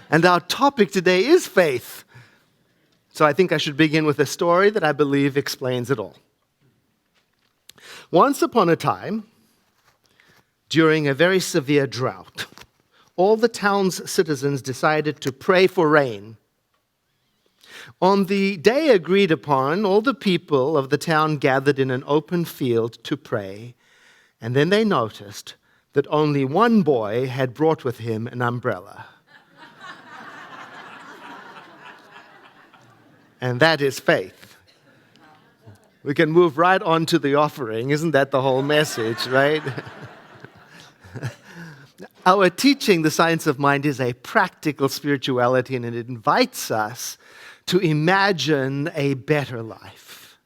And our topic today is faith. So I think I should begin with a story that I believe explains it all. Once upon a time, during a very severe drought, all the town's citizens decided to pray for rain. On the day agreed upon, all the people of the town gathered in an open field to pray, and then they noticed that only one boy had brought with him an umbrella. And that is faith. We can move right on to the offering. Isn't that the whole message, right? Our teaching, The Science of Mind, is a practical spirituality, and it invites us to imagine a better life.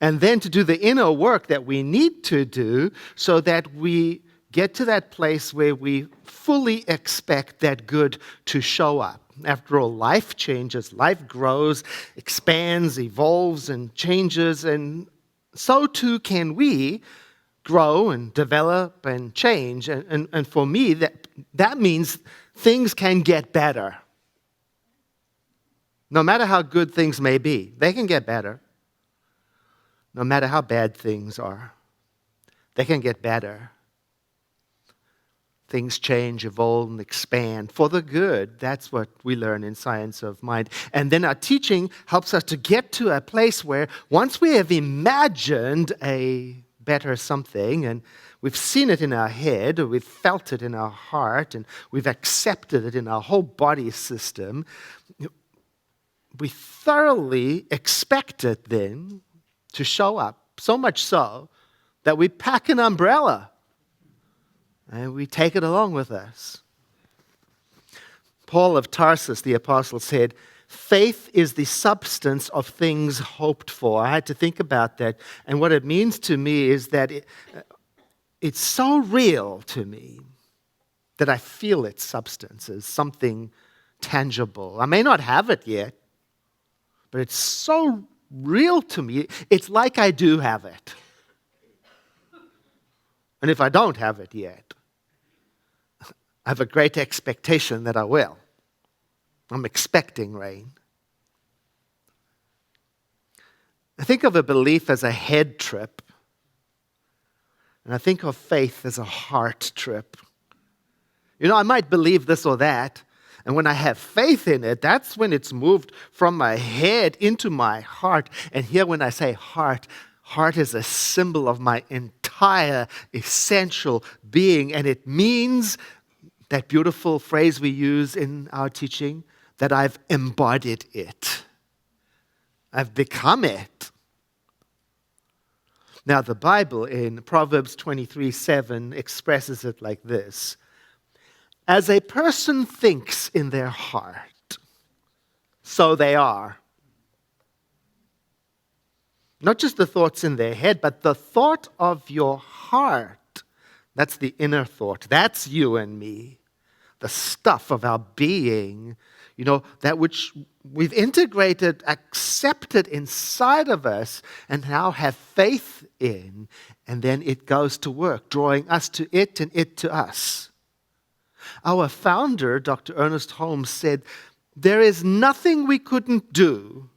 And then to do the inner work that we need to do so that we get to that place where we fully expect that good to show up. After all, life changes, life grows, expands, evolves, and changes, and so too can we grow and develop and change. And for me, that means things can get better. No matter how good things may be, they can get better. No matter how bad things are, they can get better. Things change, evolve, and expand for the good. That's what we learn in Science of Mind. And then our teaching helps us to get to a place where once we have imagined a better something, and we've seen it in our head, or we've felt it in our heart, and we've accepted it in our whole body system, we thoroughly expect it then to show up, so much so that we pack an umbrella and we take it along with us. Paul of Tarsus, the apostle, said, faith is the substance of things hoped for. I had to think about that. And what it means to me is that it's so real to me that I feel its substance as something tangible. I may not have it yet, but it's so real to me. It's like I do have it. And if I don't have it yet, I have a great expectation that I will. I'm expecting rain. I think of a belief as a head trip, and I think of faith as a heart trip. You know, I might believe this or that, and when I have faith in it, that's when it's moved from my head into my heart. And here when I say heart, heart is a symbol of my entire essential being, and it means that beautiful phrase we use in our teaching, that I've embodied it. I've become it. Now, the Bible in Proverbs 23:7 expresses it like this. As a person thinks in their heart, so they are. Not just the thoughts in their head, but the thought of your heart. That's the inner thought. That's you and me. The stuff of our being, you know, that which we've integrated, accepted inside of us, and now have faith in, and then it goes to work, drawing us to it and it to us. Our founder, Dr. Ernest Holmes, said, there is nothing we couldn't do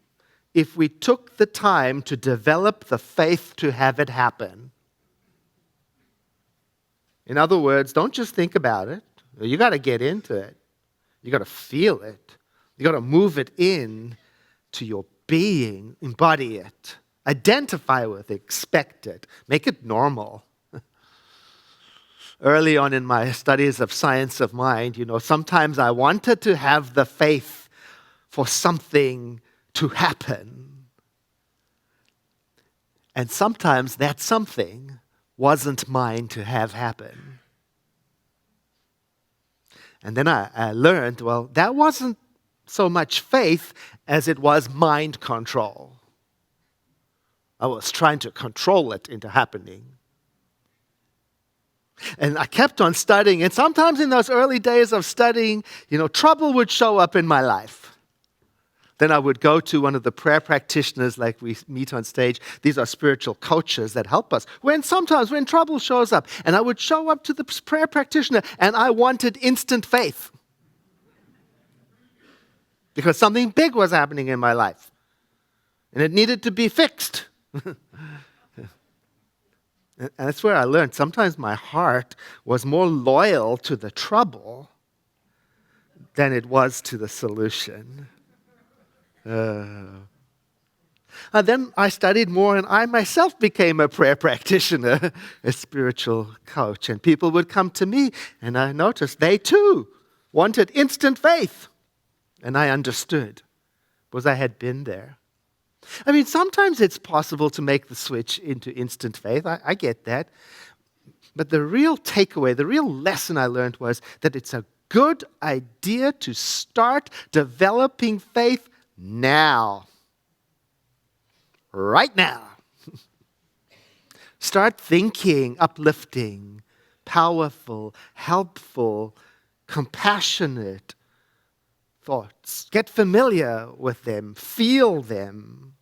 if we took the time to develop the faith to have it happen. In other words, don't just think about it. You got to get into it. You got to feel it. You got to move it in to your being, embody it, identify with it, expect it, make it normal. Early on in my studies of Science of Mind, you know, sometimes I wanted to have the faith for something to happen. And sometimes that something wasn't mine to have happen. And then I learned, well, that wasn't so much faith as it was mind control. I was trying to control it into happening. And I kept on studying, and sometimes in those early days of studying, you know, trouble would show up in my life. Then I would go to one of the prayer practitioners like we meet on stage. These are spiritual coaches that help us. Sometimes when trouble shows up, and I would show up to the prayer practitioner, and I wanted instant faith. because something big was happening in my life and it needed to be fixed. And that's where I learned sometimes my heart was more loyal to the trouble than it was to the solution. Then I studied more, and I myself became a prayer practitioner, a spiritual coach. And people would come to me, and I noticed they too wanted instant faith. And I understood, because I had been there. I mean, sometimes it's possible to make the switch into instant faith. I get that. But the real takeaway, the real lesson I learned was that it's a good idea to start developing faith now. Right now. Start thinking uplifting, powerful, helpful, compassionate thoughts. Get familiar with them. Feel them.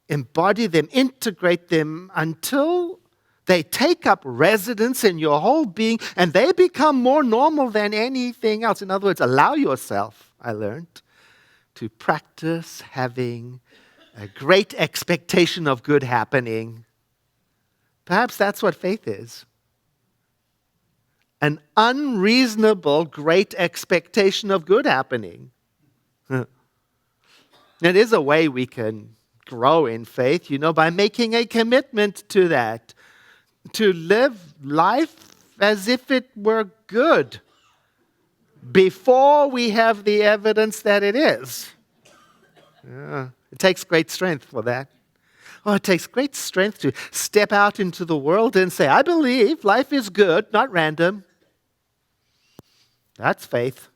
Embody them. Integrate them until they take up residence in your whole being and they become more normal than anything else. In other words, allow yourself, I learned, to practice having a great expectation of good happening. Perhaps that's what faith is. An unreasonable, great expectation of good happening. It is a way we can grow in faith, by making a commitment to that. To live life as if it were good before we have the evidence that it is. It takes great strength for that. Oh, it takes great strength to step out into the world and say, I believe life is good, not random. That's faith.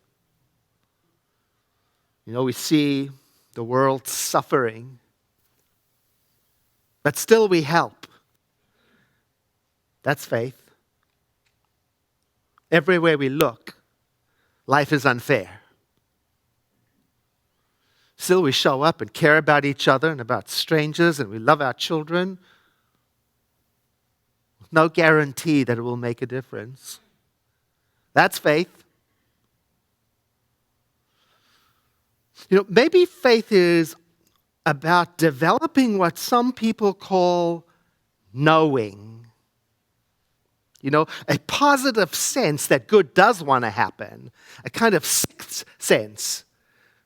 We see the world suffering, but still we help. That's faith. Everywhere we look, life is unfair. Still, we show up and care about each other and about strangers, and we love our children. No guarantee that it will make a difference. That's faith. Maybe faith is about developing what some people call knowing. A positive sense that good does want to happen. A kind of sixth sense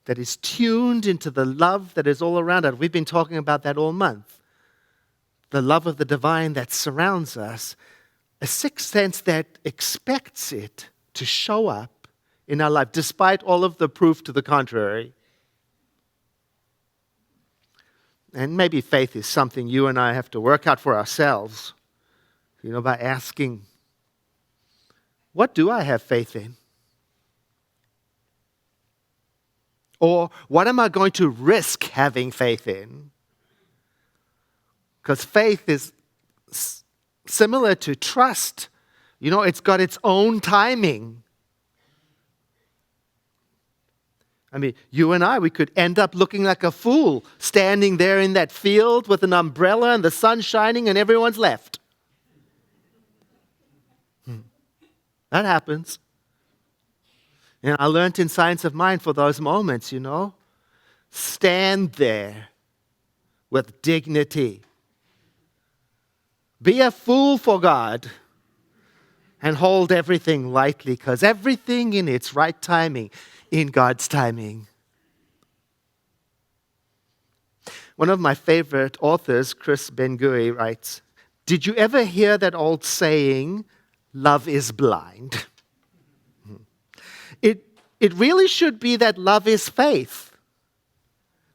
that is tuned into the love that is all around us. We've been talking about that all month. The love of the divine that surrounds us. A sixth sense that expects it to show up in our life, despite all of the proof to the contrary. And maybe faith is something you and I have to work out for ourselves, by asking, what do I have faith in? Or what am I going to risk having faith in? Because faith is similar to trust. It's got its own timing. I mean, you and I, we could end up looking like a fool standing there in that field with an umbrella and the sun shining and everyone's left. That happens. And I learned in Science of Mind for those moments, stand there with dignity. Be a fool for God and hold everything lightly, because everything in its right timing, in God's timing. One of my favorite authors, Chris Ben-Guri, writes, did you ever hear that old saying, love is blind? It really should be that love is faith,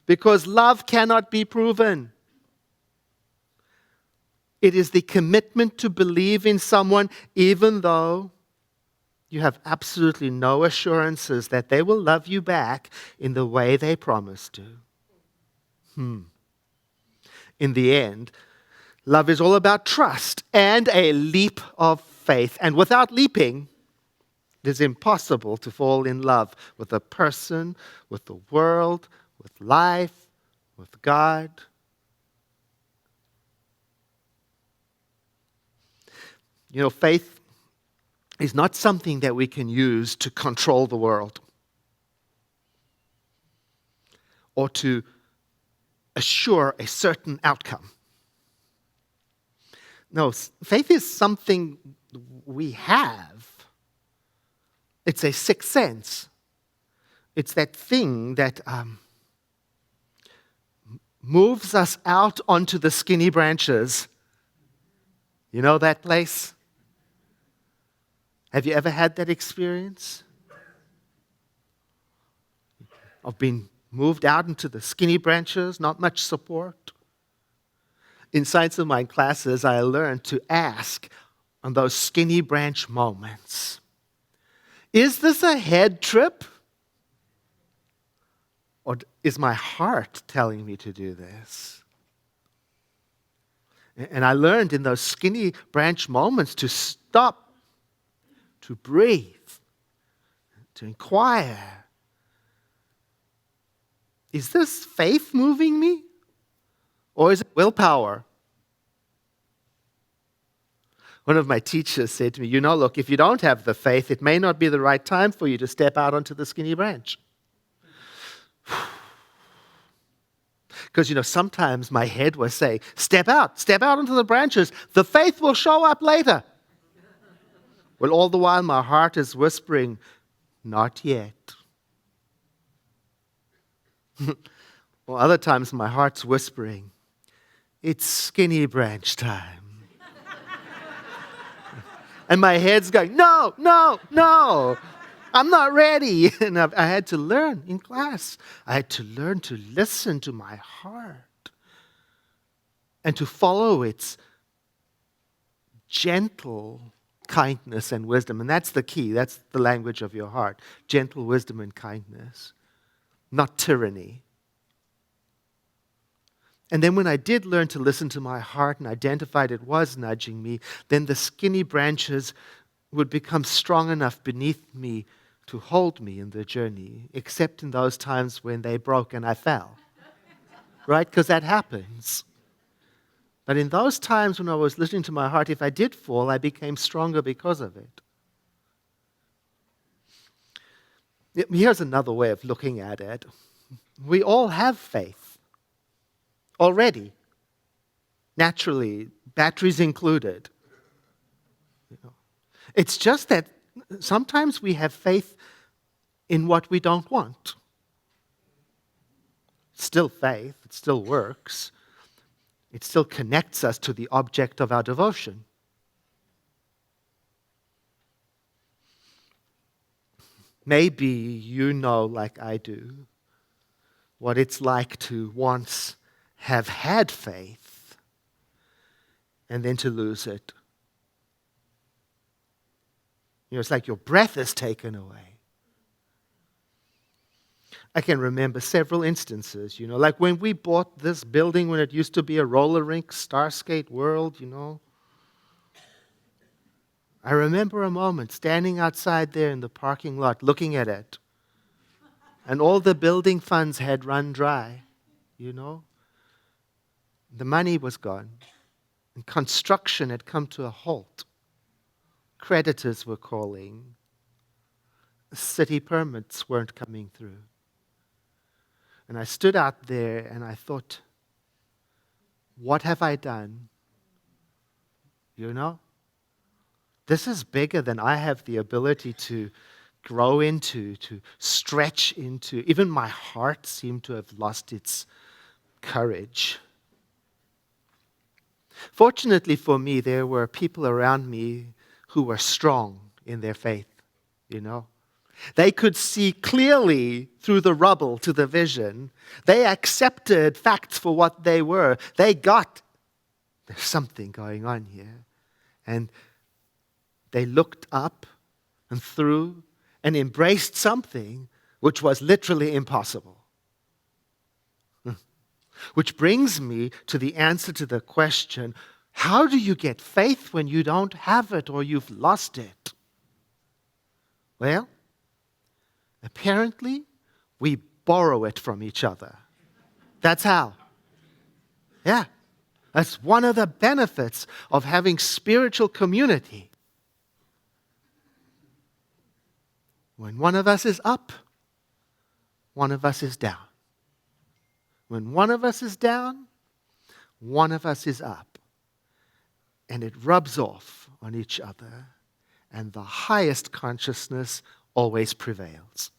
because love cannot be proven. It is the commitment to believe in someone even though you have absolutely no assurances that they will love you back in the way they promised to. In the end, love is all about trust and a leap of faith. And without leaping, it is impossible to fall in love with a person, with the world, with life, with God. Faith is not something that we can use to control the world. or to assure a certain outcome. No, faith is something we have. It's a sixth sense. It's that thing that moves us out onto the skinny branches. You know that place? Have you ever had that experience? Of being moved out into the skinny branches, not much support? In Science of Mind classes, I learned to ask on those skinny branch moments, is this a head trip? Or is my heart telling me to do this? And I learned in those skinny branch moments to stop, to breathe, to inquire. Is this faith moving me? Or is it willpower? One of my teachers said to me, look, if you don't have the faith, it may not be the right time for you to step out onto the skinny branch. Because, sometimes my head was saying, step out onto the branches. The faith will show up later. Well, all the while my heart is whispering, not yet. Or other times my heart's whispering, it's skinny branch time. And my head's going, no, I'm not ready. And I had to learn in class. I had to learn to listen to my heart and to follow its gentle kindness and wisdom. And that's the key. That's the language of your heart. Gentle wisdom and kindness, not tyranny. And then when I did learn to listen to my heart and identified it was nudging me, then the skinny branches would become strong enough beneath me to hold me in the journey, except in those times when they broke and I fell. Right? Because that happens. But in those times when I was listening to my heart, if I did fall, I became stronger because of it. Here's another way of looking at it. We all have faith. Already, naturally, batteries included. It's just that sometimes we have faith in what we don't want. It's still faith, it still works. It still connects us to the object of our devotion. Maybe you know, like I do, what it's like to once have had faith and then to lose it. It's like your breath is taken away. I can remember several instances, like when we bought this building when it used to be a roller rink, Starskate World, I remember a moment standing outside there in the parking lot looking at it. And all the building funds had run dry, The money was gone. And construction had come to a halt. Creditors were calling. City permits weren't coming through. And I stood out there and I thought, what have I done? This is bigger than I have the ability to grow into, to stretch into. Even my heart seemed to have lost its courage. Fortunately for me, there were people around me who were strong in their faith, They could see clearly through the rubble to the vision. They accepted facts for what they were. They got, there's something going on here. And they looked up and through and embraced something which was literally impossible. Which brings me to the answer to the question, how do you get faith when you don't have it or you've lost it? Well, apparently, we borrow it from each other. That's how. Yeah. That's one of the benefits of having spiritual community. When one of us is up, one of us is down. When one of us is down, one of us is up. And it rubs off on each other. And the highest consciousness always prevails.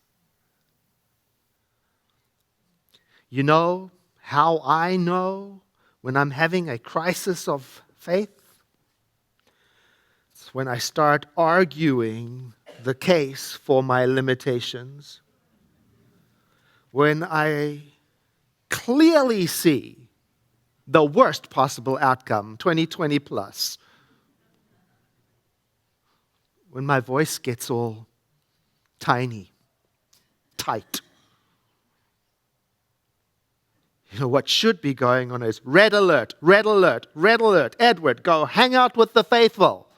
You know how I know when I'm having a crisis of faith? It's when I start arguing the case for my limitations. When I clearly see the worst possible outcome, 2020 plus. When my voice gets all tiny, tight. You know, what should be going on is red alert, red alert, red alert. Edward, go hang out with the faithful.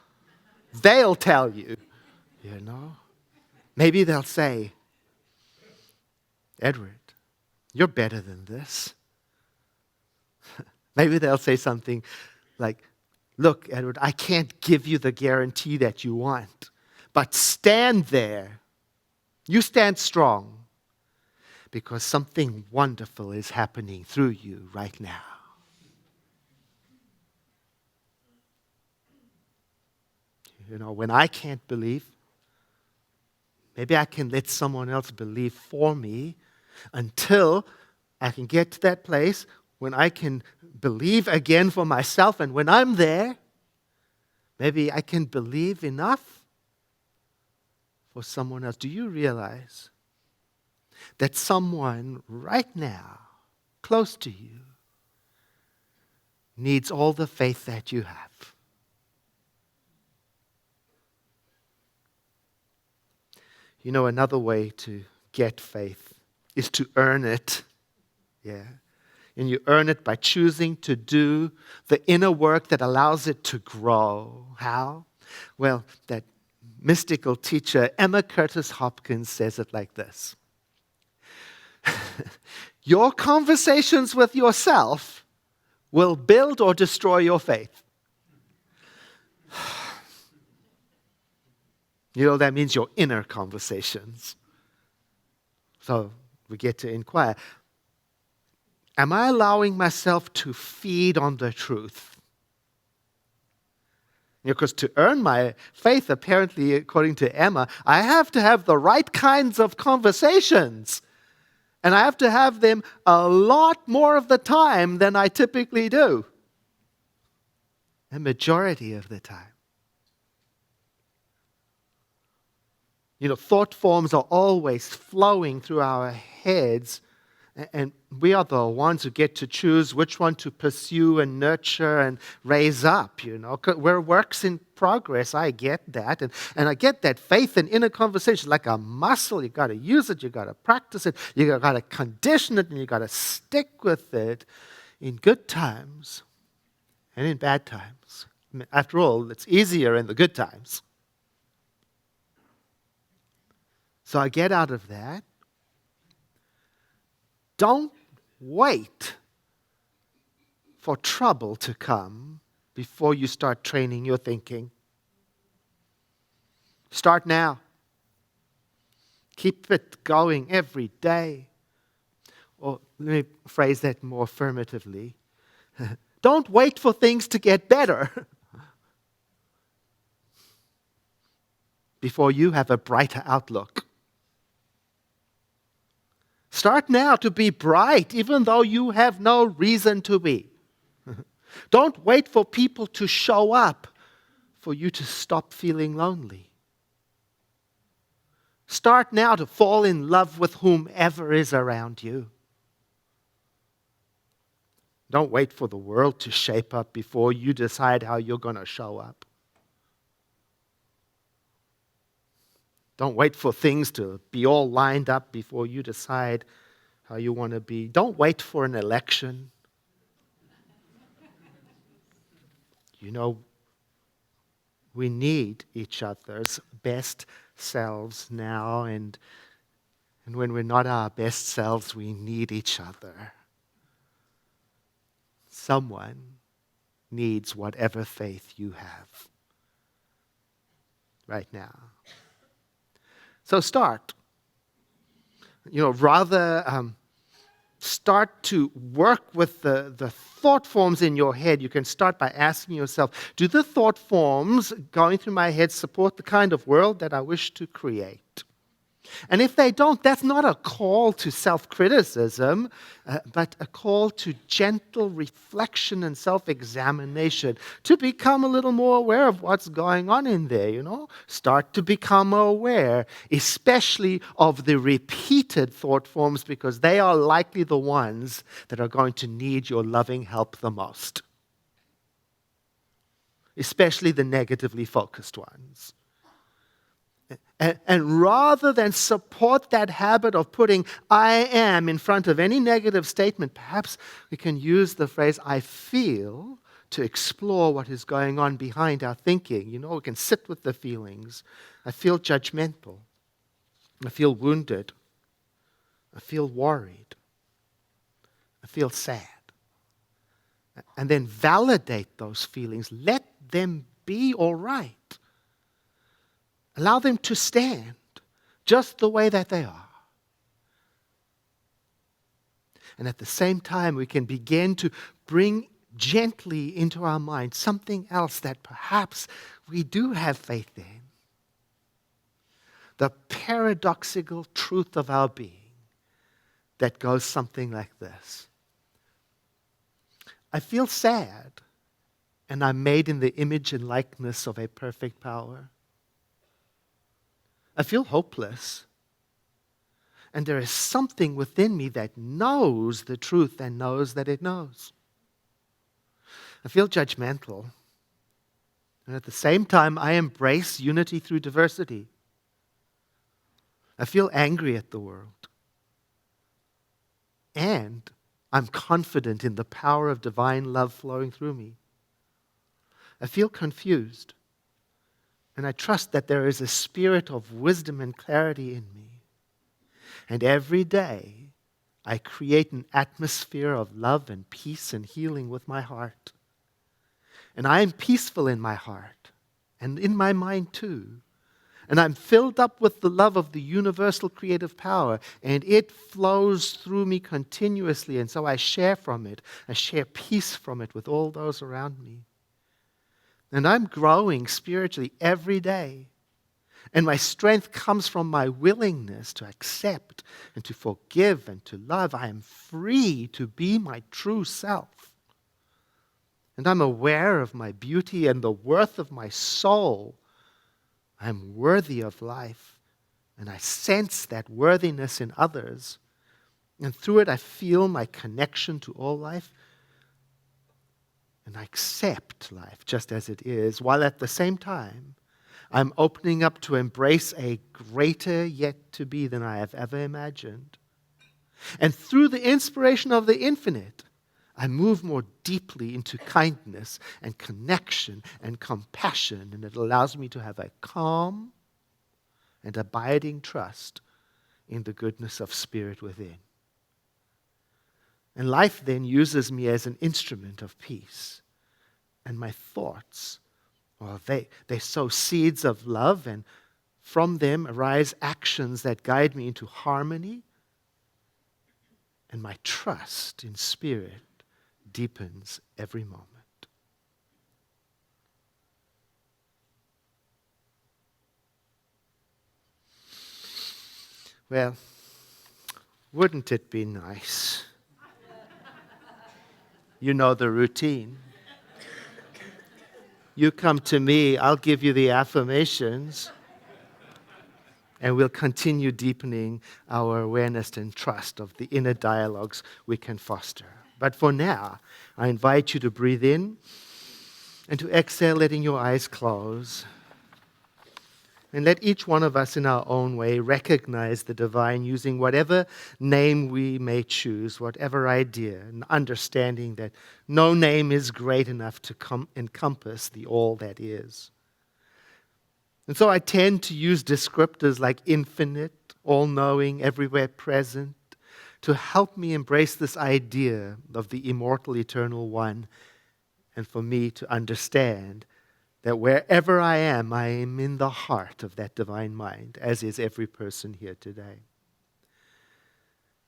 They'll tell you, you know. Maybe they'll say, Edward, you're better than this. Maybe they'll say something like, look, Edward, I can't give you the guarantee that you want, but stand there. You stand strong because something wonderful is happening through you right now. You know, when I can't believe, maybe I can let someone else believe for me until I can get to that place when I can believe again for myself. And when I'm there, maybe I can believe enough for someone else. Do you realize that someone right now, close to you, needs all the faith that you have? You know, another way to get faith is to earn it. Yeah. And you earn it by choosing to do the inner work that allows it to grow. How? Well, that mystical teacher, Emma Curtis Hopkins, says it like this. Your conversations with yourself will build or destroy your faith. You know, that means your inner conversations. So we get to inquire, am I allowing myself to feed on the truth? Because to earn my faith, apparently, according to Emma, I have to have the right kinds of conversations. And I have to have them a lot more of the time than I typically do. A majority of the time. You know, thought forms are always flowing through our heads, and we are the ones who get to choose which one to pursue and nurture and raise up, you know. We're works in progress, I get that. And I get that faith and inner conversation like a muscle. You got to use it, you got to practice it, you got to condition it, and you got to stick with it in good times and in bad times. After all, it's easier in the good times. So I get out of that. Don't wait for trouble to come before you start training your thinking. Start now. Keep it going every day. Or let me phrase that more affirmatively. Don't wait for things to get better before you have a brighter outlook. Start now to be bright, even though you have no reason to be. Don't wait for people to show up for you to stop feeling lonely. Start now to fall in love with whomever is around you. Don't wait for the world to shape up before you decide how you're going to show up. Don't wait for things to be all lined up before you decide how you want to be. Don't wait for an election. You know, we need each other's best selves now, and when we're not our best selves, we need each other. Someone needs whatever faith you have right now. So start. You know, rather start to work with the thought forms in your head, you can start by asking yourself, do the thought forms going through my head support the kind of world that I wish to create? And if they don't, that's not a call to self-criticism, but a call to gentle reflection and self-examination, to become a little more aware of what's going on in there, Start to become aware, especially of the repeated thought forms, because they are likely the ones that are going to need your loving help the most, especially the negatively focused ones. And rather than support that habit of putting I am in front of any negative statement, perhaps we can use the phrase I feel to explore what is going on behind our thinking. We can sit with the feelings. I feel judgmental. I feel wounded. I feel worried. I feel sad. And then validate those feelings. Let them be all right. Allow them to stand just the way that they are. And at the same time, we can begin to bring gently into our mind something else that perhaps we do have faith in. The paradoxical truth of our being that goes something like this. I feel sad, and I'm made in the image and likeness of a perfect power. I feel hopeless. And there is something within me that knows the truth and knows that it knows. I feel judgmental. And at the same time, I embrace unity through diversity. I feel angry at the world. And I'm confident in the power of divine love flowing through me. I feel confused. And I trust that there is a spirit of wisdom and clarity in me. And every day, I create an atmosphere of love and peace and healing with my heart. And I am peaceful in my heart and in my mind too. And I'm filled up with the love of the universal creative power, and it flows through me continuously. And so I share from it. I share peace from it with all those around me. And I'm growing spiritually every day. And my strength comes from my willingness to accept and to forgive and to love. I am free to be my true self. And I'm aware of my beauty and the worth of my soul. I am worthy of life. And I sense that worthiness in others. And through it, I feel my connection to all life. And I accept life just as it is, while at the same time, I'm opening up to embrace a greater yet to be than I have ever imagined. And through the inspiration of the infinite, I move more deeply into kindness and connection and compassion, and it allows me to have a calm and abiding trust in the goodness of spirit within. And life then uses me as an instrument of peace. And my thoughts, well, they sow seeds of love, and from them arise actions that guide me into harmony. And my trust in spirit deepens every moment. Well, wouldn't it be nice? You know the routine. You come to me, I'll give you the affirmations, and we'll continue deepening our awareness and trust of the inner dialogues we can foster. But for now, I invite you to breathe in and to exhale, letting your eyes close. And let each one of us in our own way recognize the divine using whatever name we may choose, whatever idea, and understanding that no name is great enough to encompass the all that is. And so I tend to use descriptors like infinite, all-knowing, everywhere present, to help me embrace this idea of the immortal, eternal one, and for me to understand that wherever I am in the heart of that divine mind, as is every person here today.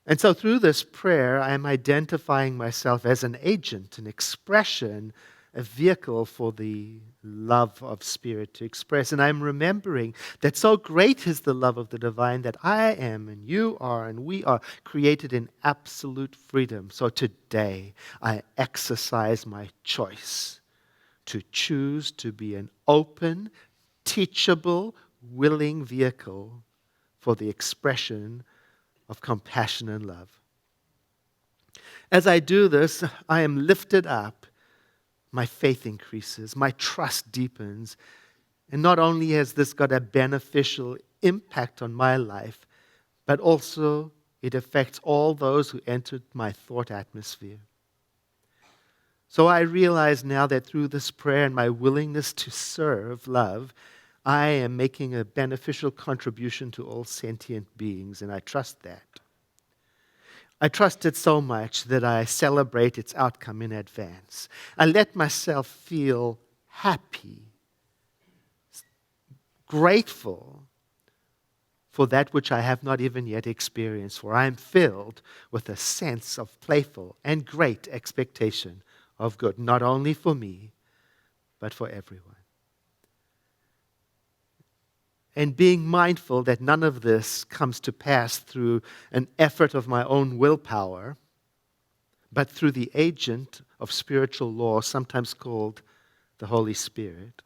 And so through this prayer, I am identifying myself as an agent, an expression, a vehicle for the love of Spirit to express. And I'm remembering that so great is the love of the divine that I am and you are and we are created in absolute freedom. So today, I exercise my choice to choose to be an open, teachable, willing vehicle for the expression of compassion and love. As I do this, I am lifted up, my faith increases, my trust deepens, and not only has this got a beneficial impact on my life, but also it affects all those who entered my thought atmosphere. So I realize now that through this prayer and my willingness to serve love, I am making a beneficial contribution to all sentient beings, and I trust that. I trust it so much that I celebrate its outcome in advance. I let myself feel happy, grateful for that which I have not even yet experienced, for I am filled with a sense of playful and great expectation of good, not only for me, but for everyone. And being mindful that none of this comes to pass through an effort of my own willpower, but through the agent of spiritual law, sometimes called the Holy Spirit,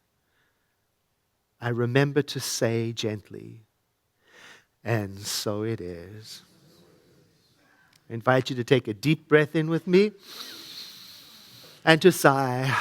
I remember to say gently, and so it is. I invite you to take a deep breath in with me and to sigh.